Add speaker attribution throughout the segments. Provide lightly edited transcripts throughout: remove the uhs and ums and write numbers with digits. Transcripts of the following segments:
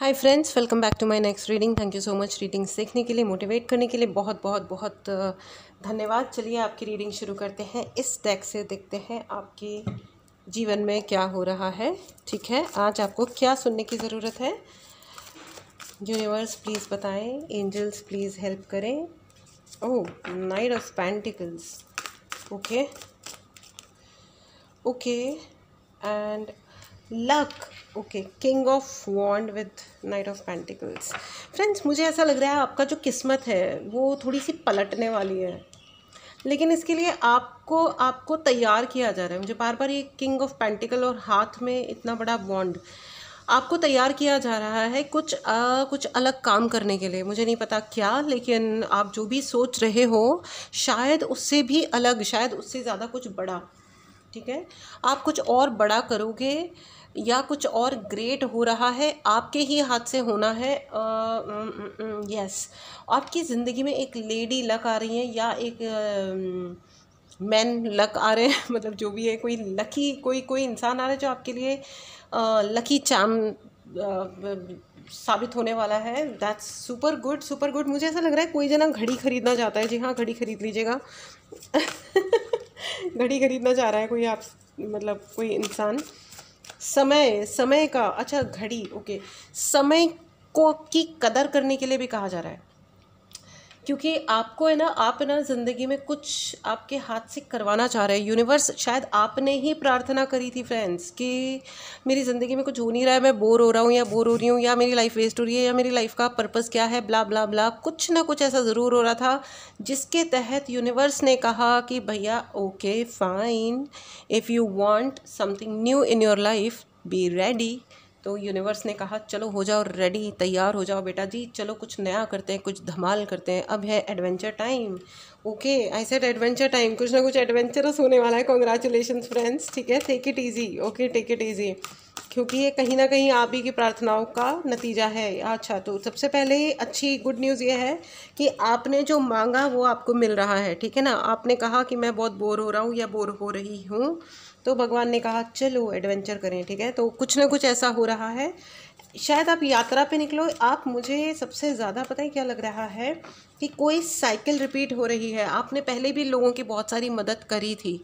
Speaker 1: Hi friends, welcome back to my next reading. Thank you so much. Reading सीखने के लिए, motivate करने के लिए बहुत बहुत बहुत धन्यवाद। चलिए आपकी रीडिंग शुरू करते हैं। इस डेक से देखते हैं आपके जीवन में क्या हो रहा है। ठीक है, आज आपको क्या सुनने की ज़रूरत है। यूनिवर्स प्लीज़ बताएं, एंजल्स प्लीज़ हेल्प करें। Oh, knight of pentacles. Okay okay and luck. Okay, king of wand with knight of pentacles. Friends, मुझे ऐसा लग रहा है आपका जो किस्मत है वो थोड़ी सी पलटने वाली है, लेकिन इसके लिए आपको आपको तैयार किया जा रहा है। मुझे बार बार ये किंग ऑफ पेंटिकल और हाथ में इतना बड़ा वॉन्ड, आपको तैयार किया जा रहा है कुछ अलग काम करने के लिए। मुझे नहीं पता क्या, लेकिन आप जो भी सोच रहे हो शायद उससे भी अलग, शायद उससे ज़्यादा कुछ बड़ा। ठीक है, आप कुछ और बड़ा करोगे या कुछ और ग्रेट हो रहा है, आपके ही हाथ से होना है। यस, आपकी ज़िंदगी में एक लेडी लक आ रही है या एक मैन लक आ रहे हैं मतलब जो भी है, कोई लकी कोई इंसान आ रहा है जो आपके लिए लकी चाम साबित होने वाला है। That's super good, super good. मुझे ऐसा लग रहा है कोई जना घड़ी खरीदना चाहता है। जी हाँ, घड़ी खरीद लीजिएगा घड़ी खरीदना चाह रहा है कोई, आप मतलब कोई इंसान। समय का, अच्छा घड़ी, ओके। समय को की कदर करने के लिए भी कहा जा रहा है, क्योंकि आपको है ना, आप ना ज़िंदगी में कुछ आपके हाथ से करवाना चाह रहे हैं। यूनिवर्स, शायद आपने ही प्रार्थना करी थी फ्रेंड्स कि मेरी ज़िंदगी में कुछ हो नहीं रहा है, मैं बोर हो रहा हूँ या बोर हो रही हूँ, या मेरी लाइफ वेस्ट हो रही है, या मेरी लाइफ का पर्पस क्या है, ब्ला ब्ला ब्ला। कुछ ना कुछ ऐसा ज़रूर हो रहा था जिसके तहत यूनिवर्स ने कहा कि भैया okay fine, if you want something new in your life be ready. तो यूनिवर्स ने कहा चलो हो जाओ रेडी, तैयार हो जाओ बेटा जी, चलो कुछ नया करते हैं, कुछ धमाल करते हैं। अब है adventure time. Okay, I said adventure time, कुछ ना कुछ एडवेंचरस होने वाला है। Congratulations friends. ठीक है, take it easy. Okay, take it easy, क्योंकि ये कहीं ना कहीं आप ही की प्रार्थनाओं का नतीजा है। अच्छा, तो सबसे पहले अच्छी गुड न्यूज़ ये है कि आपने जो मांगा वो आपको मिल रहा है। ठीक है ना, आपने कहा कि मैं बहुत बोर हो रहा हूँ या बोर हो रही हूँ, तो भगवान ने कहा चलो एडवेंचर करें। ठीक है, तो कुछ ना कुछ ऐसा हो रहा है, शायद आप यात्रा पे निकलो। आप, मुझे सबसे ज़्यादा पता है क्या लग रहा है कि कोई साइकिल रिपीट हो रही है। आपने पहले भी लोगों की बहुत सारी मदद करी थी।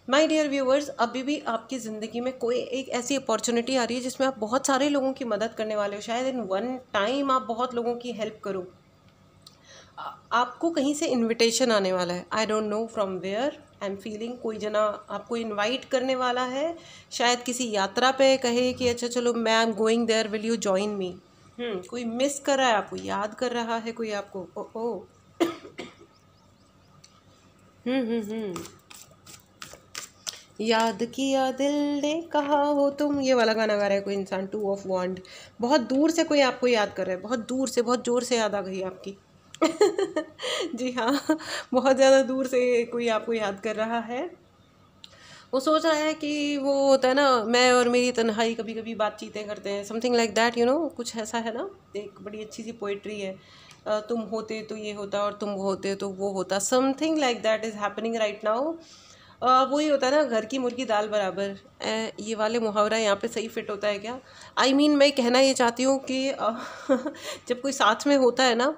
Speaker 1: माय डियर व्यूअर्स, अभी भी आपकी ज़िंदगी में कोई एक ऐसी अपॉर्चुनिटी आ रही है जिसमें आप बहुत सारे लोगों की मदद करने वाले हो। शायद इन वन टाइम आप बहुत लोगों की हेल्प करो। आपको कहीं से इनविटेशन आने वाला है। I don't know from where, I am feeling कोई जना आपको इनवाइट करने वाला है। शायद किसी यात्रा पे कहे कि अच्छा चलो मैं am going there, will you join me. कोई मिस कर रहा है, आपको याद कर रहा है कोई आपको। ओ याद किया दिल ने कहा हो तुम, ये वाला गाना गा रहा है कोई इंसान। टू ऑफ वॉन्ड, बहुत दूर से कोई आपको याद कर रहा है, बहुत दूर से, बहुत जोर से याद आ गई आपकी जी हाँ, बहुत ज़्यादा दूर से कोई आपको याद कर रहा है। वो सोच रहा है कि वो होता है ना, मैं और मेरी तन्हाई कभी कभी बातचीतें करते हैं, something like that, you know, कुछ ऐसा है ना। एक बड़ी अच्छी सी पोइट्री है, तुम होते तो ये होता और तुम होते तो वो होता। Something like that is happening right now. वही होता है ना, घर की मुर्गी दाल बराबर। ये वाले मुहावरा यहाँ पे सही फिट होता है क्या? आई मीन मैं कहना ये चाहती हूँ कि जब कोई साथ में होता है ना,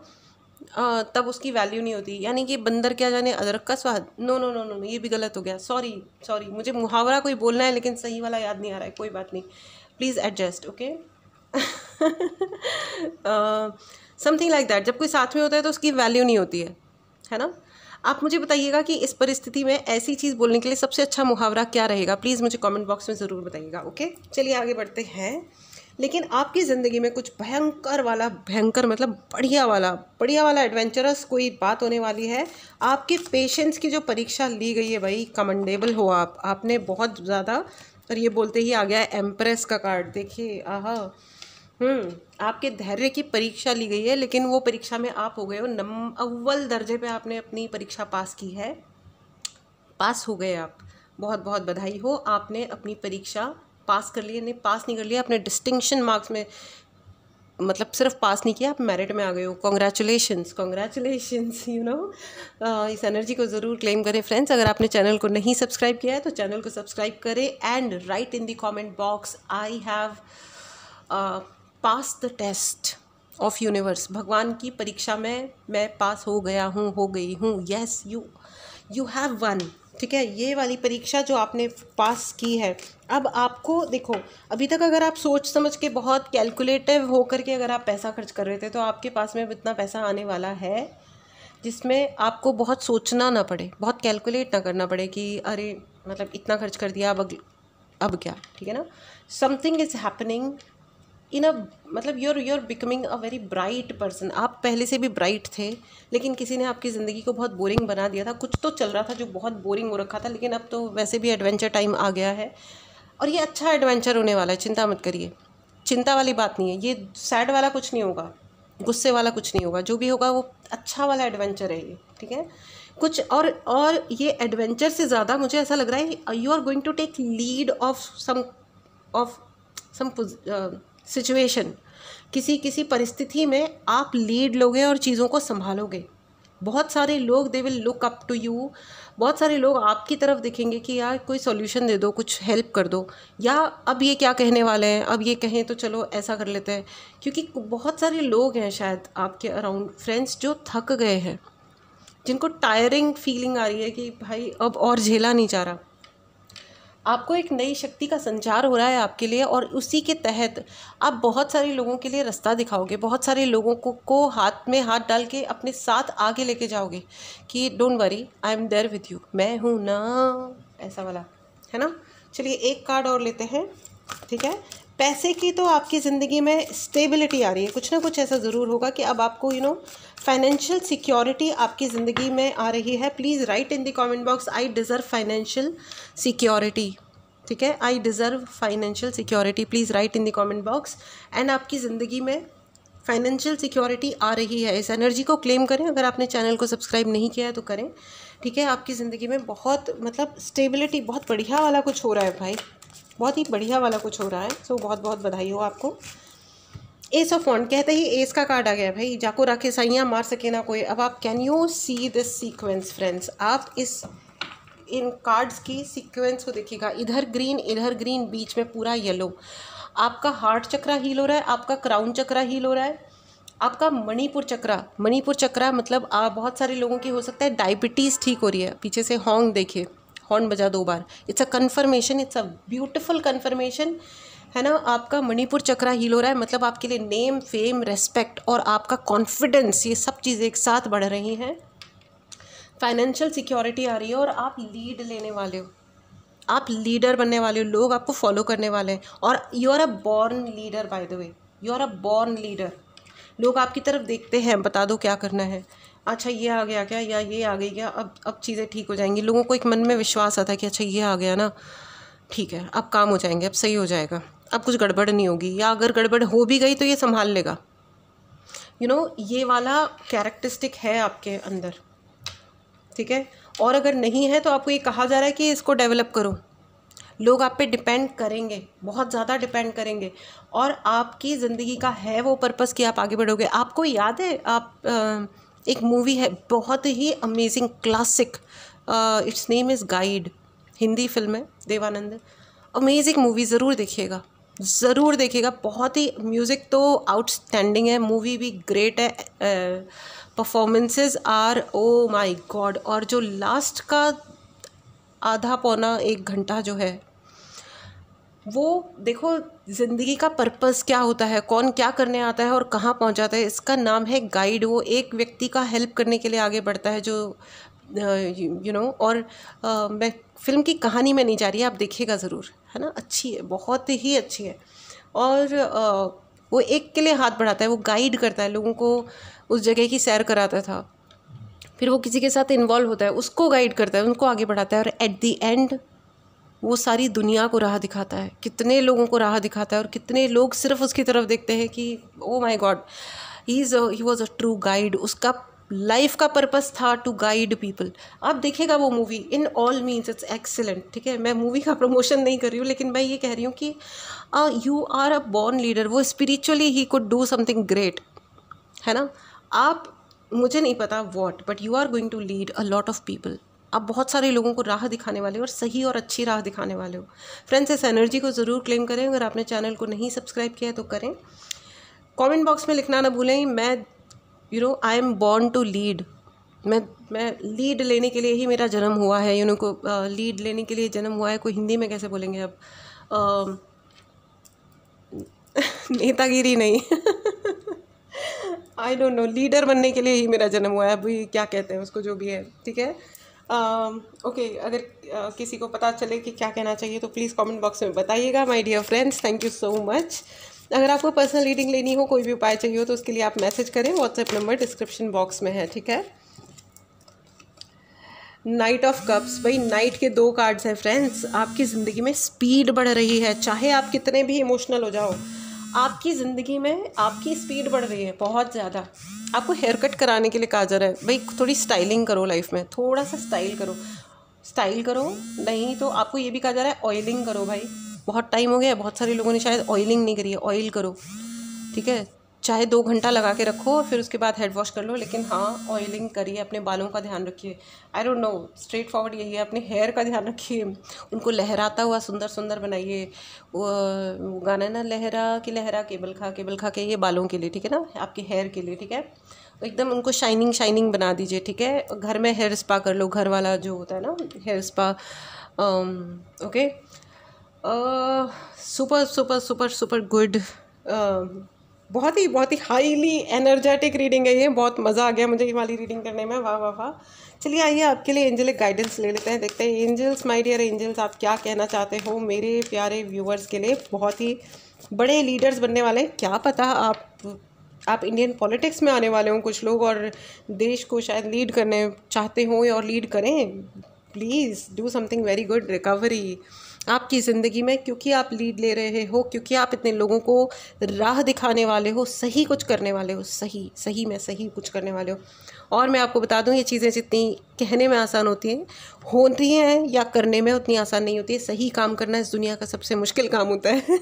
Speaker 1: तब उसकी वैल्यू नहीं होती। यानी कि बंदर क्या जाने अदरक का स्वाद। No no no no no, ये भी गलत हो गया। सॉरी सॉरी, मुझे मुहावरा कोई बोलना है लेकिन सही वाला याद नहीं आ रहा है। कोई बात नहीं, please adjust. Okay, something like that. जब कोई साथ में होता है तो उसकी वैल्यू नहीं होती है ना। आप मुझे बताइएगा कि इस परिस्थिति में ऐसी चीज़ बोलने के लिए सबसे अच्छा मुहावरा क्या रहेगा। प्लीज़ मुझे कमेंट बॉक्स में ज़रूर बताइएगा। ओके, चलिए आगे बढ़ते हैं। लेकिन आपकी ज़िंदगी में कुछ भयंकर वाला, भयंकर मतलब बढ़िया वाला एडवेंचरस कोई बात होने वाली है। आपके पेशेंस की जो परीक्षा ली गई है भाई, कमेंडेबल हो आप। आपने बहुत ज़्यादा, और ये बोलते ही आ गया है एम्प्रेस का कार्ड। देखिए, आहा, आपके धैर्य की परीक्षा ली गई है, लेकिन वो परीक्षा में आप हो गए हो अव्वल दर्जे पे आपने अपनी परीक्षा पास की है। पास हो गए आप, बहुत बहुत बधाई हो, आपने अपनी परीक्षा पास कर लिया। नहीं, पास नहीं कर लिया, अपने डिस्टिंक्शन मार्क्स में, मतलब सिर्फ पास नहीं किया, आप मेरिट में आ गए हो। Congratulations, congratulations, you know. इस एनर्जी को ज़रूर क्लेम करें फ्रेंड्स। अगर आपने चैनल को नहीं सब्सक्राइब किया है तो चैनल को सब्सक्राइब करें and write in the comment box I have pass the test of universe, भगवान की परीक्षा में मैं पास हो गया हूँ, हो गई हूँ। Yes, you have one. ठीक है, ये वाली परीक्षा जो आपने पास की है, अब आपको देखो, अभी तक अगर आप सोच समझ के बहुत कैलकुलेटिव होकर के अगर आप पैसा खर्च कर रहे थे, तो आपके पास में इतना पैसा आने वाला है जिसमें आपको बहुत सोचना ना पड़े, बहुत कैलकुलेट ना करना पड़े कि अरे मतलब इतना खर्च कर दिया, अब क्या। ठीक है ना, something is happening in a, मतलब you're becoming a very bright person. आप पहले से भी ब्राइट थे, लेकिन किसी ने आपकी ज़िंदगी को बहुत बोरिंग बना दिया था। कुछ तो चल रहा था जो बहुत बोरिंग हो रखा था, लेकिन अब तो वैसे भी एडवेंचर टाइम आ गया है और ये अच्छा एडवेंचर होने वाला है। चिंता मत करिए, चिंता वाली बात नहीं है, ये सैड वाला कुछ नहीं होगा, गुस्से वाला कुछ नहीं होगा, जो भी होगा वो अच्छा वाला एडवेंचर है ये। ठीक है, कुछ और ये एडवेंचर से ज़्यादा मुझे ऐसा लग रहा है you are going to take lead of some situation. किसी परिस्थिति में आप लीड लोगे और चीज़ों को संभालोगे। बहुत सारे लोग they will look up to you, बहुत सारे लोग आपकी तरफ देखेंगे कि यार कोई सॉल्यूशन दे दो, कुछ हेल्प कर दो, या अब ये क्या कहने वाले हैं, अब ये कहें तो चलो ऐसा कर लेते हैं। क्योंकि बहुत सारे लोग हैं शायद आपके अराउंड फ्रेंड्स जो थक गए हैं, जिनको टायरिंग फीलिंग आ रही है कि भाई अब और झेला नहीं जा रहा। आपको एक नई शक्ति का संचार हो रहा है आपके लिए, और उसी के तहत आप बहुत सारे लोगों के लिए रास्ता दिखाओगे, बहुत सारे लोगों को हाथ में हाथ डाल के अपने साथ आगे लेके जाओगे कि don't worry, I am there with you, मैं हूँ ना, ऐसा वाला है ना। चलिए एक कार्ड और लेते हैं। ठीक है, पैसे की तो आपकी ज़िंदगी में स्टेबिलिटी आ रही है, कुछ ना कुछ ऐसा ज़रूर होगा कि अब आपको फाइनेंशियल सिक्योरिटी आपकी ज़िंदगी में आ रही है। Please write in the comment box, I deserve financial security. ठीक है, I deserve financial security, please write in the comment box. And आपकी ज़िंदगी में फाइनेंशियल सिक्योरिटी आ रही है, इस एनर्जी को क्लेम करें। अगर आपने चैनल को सब्सक्राइब नहीं किया है तो करें। ठीक है, आपकी ज़िंदगी में बहुत मतलब स्टेबिलिटी, बहुत बढ़िया वाला कुछ हो रहा है भाई, बहुत ही बढ़िया वाला कुछ हो रहा है। सो बहुत बहुत बधाई हो आपको। एस ऑफ वॉन्ड, कहते ही एस का कार्ड आ गया भाई, जाको राखे साइयाँ मार सके ना कोई। अब आप can you see this sequence friends, आप इन कार्ड्स की सीक्वेंस को देखिएगा, इधर ग्रीन, बीच में पूरा येलो। आपका हार्ट चक्रा हील हो रहा है, आपका क्राउन चक्रा हील हो रहा है, आपका मणिपुर चक्रा मतलब बहुत सारे लोगों की हो सकता है डायबिटीज़ ठीक हो रही है। पीछे से हॉर्न देखिए, हॉर्न बजा 2 बार, it's a confirmation, it's a beautiful confirmation, है ना। आपका मणिपुर चक्रा हील हो रहा है, मतलब आपके लिए नेम, फेम, रेस्पेक्ट और आपका कॉन्फिडेंस, ये सब चीज़ें एक साथ बढ़ रही हैं। फाइनेंशियल सिक्योरिटी आ रही है और आप लीड लेने वाले हो, आप लीडर बनने वाले हो, लोग आपको फॉलो करने वाले हैं। और you are a born leader, by the way, you are a born leader. लोग आपकी तरफ देखते हैं, बता दो क्या करना है, अच्छा ये आ गया क्या, या ये आ गई क्या, अब चीज़ें ठीक हो जाएंगी। लोगों को एक मन में विश्वास आता है कि अच्छा ये आ गया ना, ठीक है अब काम हो जाएंगे, अब सही हो जाएगा, अब कुछ गड़बड़ नहीं होगी, या अगर गड़बड़ हो भी गई तो ये संभाल लेगा। ये वाला कैरेक्टरिस्टिक है आपके अंदर। ठीक है, और अगर नहीं है तो आपको ये कहा जा रहा है कि इसको डेवलप करो। लोग आप पे डिपेंड करेंगे, बहुत ज़्यादा डिपेंड करेंगे, और आपकी ज़िंदगी का है वो पर्पस कि आप आगे बढ़ोगे। आपको याद है, आप एक मूवी है बहुत ही amazing classic, it's name is Guide, Hindi film है, देवानंद, अमेजिंग मूवी, ज़रूर देखिएगा। बहुत ही, म्यूज़िक तो आउटस्टैंडिंग है, मूवी भी ग्रेट है, performances are oh my God. और जो लास्ट का आधा पौना 1 घंटा जो है, वो देखो ज़िंदगी का पर्पस क्या होता है, कौन क्या करने आता है और कहाँ पहुँच जाता है, इसका नाम है गाइड। वो एक व्यक्ति का हेल्प करने के लिए आगे बढ़ता है, जो और मैं फिल्म की कहानी में नहीं जा रही है, आप देखिएगा ज़रूर, है ना, अच्छी है, बहुत ही अच्छी है। और वो एक के लिए हाथ बढ़ाता है, वो गाइड करता है लोगों को, उस जगह की सैर कराता था, फिर वो किसी के साथ इन्वॉल्व होता है, उसको गाइड करता है, उनको आगे बढ़ाता है, और एट द एंड वो सारी दुनिया को राह दिखाता है, कितने लोगों को राह दिखाता है, और कितने लोग सिर्फ उसकी तरफ देखते हैं कि ओ my God, he was a true guide. उसका लाइफ का पर्पस था टू गाइड पीपल। आप देखिएगा वो movie, in all means it's excellent. ठीक है, मैं मूवी का प्रमोशन नहीं कर रही हूँ, लेकिन मैं ये कह रही हूँ कि you are a born leader. वो spiritually he could do something great, है ना। आप, मुझे नहीं पता what, but you are going to lead a lot of people. आप बहुत सारे लोगों को राह दिखाने वाले हो, और सही और अच्छी राह दिखाने वाले हो। फ्रेंड्स, इस एनर्जी को ज़रूर क्लेम करें। अगर आपने चैनल को नहीं सब्सक्राइब किया है तो करें। कमेंट बॉक्स में लिखना ना भूलें। मैं I am born to lead. मैं लीड लेने के लिए ही मेरा जन्म हुआ है। को लीड लेने के लिए जन्म हुआ है, कोई हिंदी में कैसे बोलेंगे अब, नेतागिरी नहीं आई डोंट नो, लीडर बनने के लिए ही मेरा जन्म हुआ है। अभी क्या कहते हैं उसको, जो भी है, ठीक है। ओके, अगर किसी को पता चले कि क्या कहना चाहिए तो प्लीज़ कमेंट बॉक्स में बताइएगा my dear friends. Thank you so much. अगर आपको पर्सनल रीडिंग लेनी हो, कोई भी उपाय चाहिए हो, तो उसके लिए आप मैसेज करें। व्हाट्सएप नंबर डिस्क्रिप्शन बॉक्स में है, ठीक है। नाइट ऑफ कप्स, भाई नाइट के 2 कार्ड्स हैं फ्रेंड्स। आपकी ज़िंदगी में स्पीड बढ़ रही है, चाहे आप कितने भी इमोशनल हो जाओ, आपकी ज़िंदगी में आपकी स्पीड बढ़ रही है बहुत ज़्यादा। आपको हेयर कट कराने के लिए कहा जा रहा है, भाई थोड़ी स्टाइलिंग करो लाइफ में, थोड़ा सा स्टाइल करो। नहीं तो आपको ये भी कहा जा रहा है ऑयलिंग करो। भाई बहुत टाइम हो गया, बहुत सारे लोगों ने शायद ऑयलिंग नहीं करी है, ऑयल करो, ठीक है। चाहे 2 घंटा लगा के रखो और फिर उसके बाद हेड वॉश कर लो, लेकिन हाँ ऑयलिंग करिए। अपने बालों का ध्यान रखिए। आई डोंट नो, स्ट्रेट फॉरवर्ड यही है, अपने हेयर का ध्यान रखिए, उनको लहराता हुआ सुंदर सुंदर बनाइए। वो गाना ना, लहरा कि लहरा केबल खा के, ये बालों के लिए, ठीक है ना, आपके हेयर के लिए, ठीक है। एकदम उनको शाइनिंग बना दीजिए, ठीक है। घर में हेयर स्पा कर लो, घर वाला जो होता है ना hair spa. Okay, super super super super good. बहुत ही हाईली एनर्जेटिक रीडिंग है ये। बहुत मज़ा आ गया मुझे ये वाली रीडिंग करने में, वाह वाह वाह। चलिए आइए आपके लिए एंजलिक गाइडेंस ले लेते हैं, देखते हैं एंजल्स, माय डियर एंजल्स, आप क्या कहना चाहते हो मेरे प्यारे व्यूअर्स के लिए। बहुत ही बड़े लीडर्स बनने वाले हैं, क्या पता आप इंडियन पॉलिटिक्स में आने वाले हों कुछ लोग, और देश को शायद लीड करने चाहते हों और लीड करें। Please do something very good. Recovery आपकी ज़िंदगी में, क्योंकि आप लीड ले रहे हो, क्योंकि आप इतने लोगों को राह दिखाने वाले हो, सही कुछ करने वाले हो, सही में सही कुछ करने वाले हो। और मैं आपको बता दूं, ये चीज़ें जितनी कहने में आसान होती हैं या करने में उतनी आसान नहीं होती है। सही काम करना इस दुनिया का सबसे मुश्किल काम होता है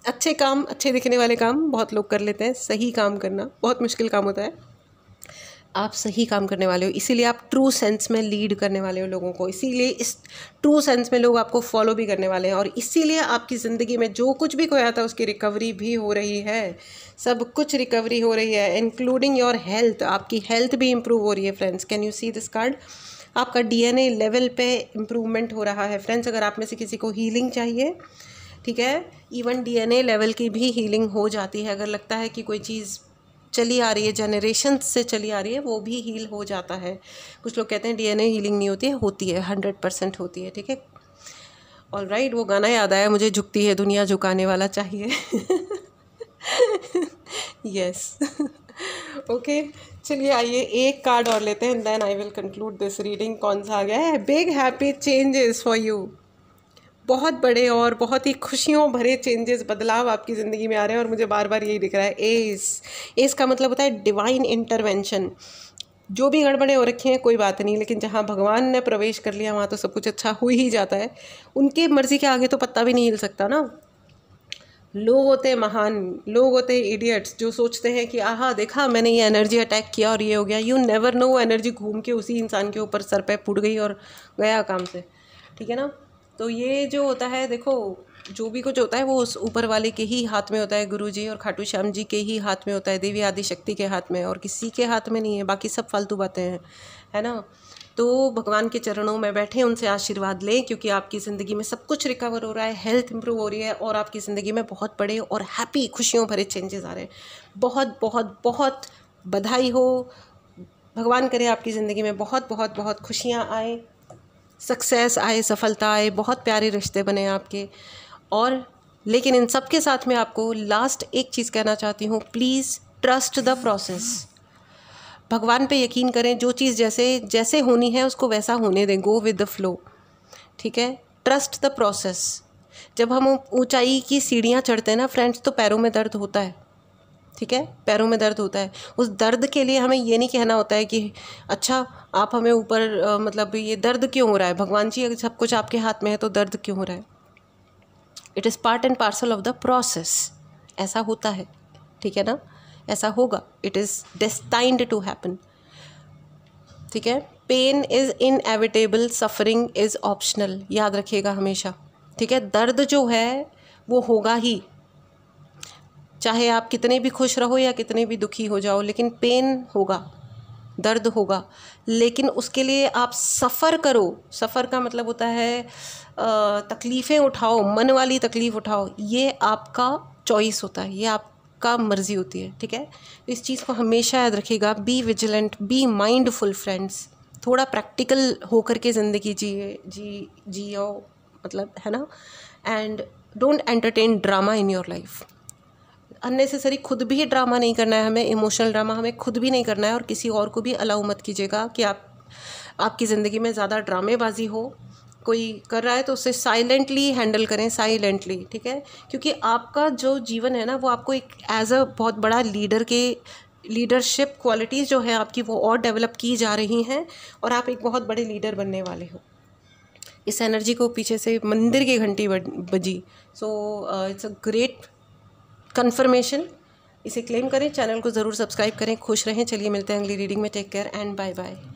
Speaker 1: अच्छे काम, अच्छे दिखने वाले काम बहुत लोग कर लेते हैं, सही काम करना बहुत मुश्किल काम होता है। आप सही काम करने वाले हो, इसीलिए आप ट्रू सेंस में लीड करने वाले हो लोगों को, इसीलिए इस ट्रू सेंस में लोग आपको फॉलो भी करने वाले हैं, और इसीलिए आपकी ज़िंदगी में जो कुछ भी खोया था उसकी रिकवरी भी हो रही है। सब कुछ रिकवरी हो रही है, इंक्लूडिंग योर हेल्थ। आपकी हेल्थ भी इम्प्रूव हो रही है friends. Can you see this card? आपका DNA लेवल पे इम्प्रूवमेंट हो रहा है फ्रेंड्स। अगर आप में से किसी को हीलिंग चाहिए, ठीक है, इवन DNA लेवल की भी हीलिंग हो जाती है। अगर लगता है कि कोई चीज़ चली आ रही है, जनरेशन से चली आ रही है, वो भी हील हो जाता है। कुछ लोग कहते हैं DNA हीलिंग नहीं होती है, होती है, 100% होती है, ठीक है। ऑल राइट, वो गाना याद आया मुझे, झुकती है दुनिया झुकाने वाला चाहिए यस ओके, चलिए आइए एक कार्ड और लेते हैं, then I will conclude this reading. कौन सा आ गया है? Big happy changes for you. बहुत बड़े और बहुत ही खुशियों भरे चेंजेस, बदलाव आपकी ज़िंदगी में आ रहे हैं, और मुझे बार बार यही दिख रहा है। एस का मतलब होता है डिवाइन इंटरवेंशन। जो भी गड़बड़े हो रखी हैं कोई बात नहीं, लेकिन जहाँ भगवान ने प्रवेश कर लिया वहाँ तो सब कुछ अच्छा हो ही जाता है। उनके मर्जी के आगे तो पत्ता भी नहीं हिल सकता ना। लोग होते हैं महान, लोग होते हैं इडियट्स, जो सोचते हैं कि आहा देखा मैंने ये एनर्जी अटैक किया और ये हो गया। यू नेवर नो, वो एनर्जी घूम के उसी इंसान के ऊपर सर पे फूट गई और गया काम से, ठीक है ना। तो ये जो होता है, देखो जो भी कुछ होता है वो उस ऊपर वाले के ही हाथ में होता है, गुरु जी और खाटू श्याम जी के ही हाथ में होता है, देवी आदि शक्ति के हाथ में, और किसी के हाथ में नहीं है। बाकी सब फालतू बातें हैं, है ना। तो भगवान के चरणों में बैठे उनसे आशीर्वाद लें, क्योंकि आपकी ज़िंदगी में सब कुछ रिकवर हो रहा है, हेल्थ इंप्रूव हो रही है, और आपकी ज़िंदगी में बहुत बड़े और हैप्पी खुशियों भरे चेंजेस आ रहे हैं। बहुत बहुत बहुत बधाई हो। भगवान करे आपकी ज़िंदगी में बहुत बहुत बहुत खुशियाँ आए, सक्सेस आए, सफलता आए, बहुत प्यारे रिश्ते बने आपके। और लेकिन इन सब के साथ में आपको लास्ट एक चीज़ कहना चाहती हूँ, प्लीज़ ट्रस्ट द प्रोसेस। भगवान पे यकीन करें, जो चीज़ जैसे होनी है उसको वैसा होने दें, गो विद द फ्लो, ठीक है। Trust the process. जब हम ऊंचाई की सीढ़ियाँ चढ़ते हैं ना फ्रेंड्स, तो पैरों में दर्द होता है, ठीक है, पैरों में दर्द होता है। उस दर्द के लिए हमें ये नहीं कहना होता है कि अच्छा आप हमें ऊपर मतलब ये दर्द क्यों हो रहा है, भगवान जी अगर सब कुछ आपके हाथ में है तो दर्द क्यों हो रहा है। It is part and parcel of the process. ऐसा होता है, ठीक है ना, ऐसा होगा। It is destined to happen, ठीक है। Pain is inevitable, suffering is optional, याद रखिएगा हमेशा, ठीक है। दर्द जो है वो होगा ही, चाहे आप कितने भी खुश रहो या कितने भी दुखी हो जाओ, लेकिन पेन होगा, दर्द होगा, लेकिन उसके लिए आप सफ़र करो। सफ़र का मतलब होता है तकलीफ़ें उठाओ, मन वाली तकलीफ़ उठाओ, ये आपका चॉइस होता है, ये आपका मर्ज़ी होती है, ठीक है। इस चीज़ को हमेशा याद रखिएगा। Be vigilant, be mindful friends. थोड़ा प्रैक्टिकल होकर के ज़िंदगी जियो, मतलब, है ना। And don't entertain drama in your life. Unnecessary खुद भी ड्रामा नहीं करना है हमें, इमोशनल ड्रामा हमें खुद भी नहीं करना है, और किसी और को भी अलाउ मत कीजिएगा कि आपकी ज़िंदगी में ज़्यादा ड्रामेबाजी हो। कोई कर रहा है तो उसे साइलेंटली हैंडल करें, साइलेंटली, ठीक है। क्योंकि आपका जो जीवन है ना, वो आपको एक एज अ बहुत बड़ा लीडरशिप क्वालिटीज़ जो है आपकी, वो और डेवलप की जा रही हैं, और आप एक बहुत बड़े लीडर बनने वाले हो। इस एनर्जी को पीछे से मंदिर की घंटी बजी। So it's a great confirmation. इसे क्लेम करें, चैनल को ज़रूर सब्सक्राइब करें। खुश रहें। चलिए मिलते हैं अगली रीडिंग में। Take care and bye bye.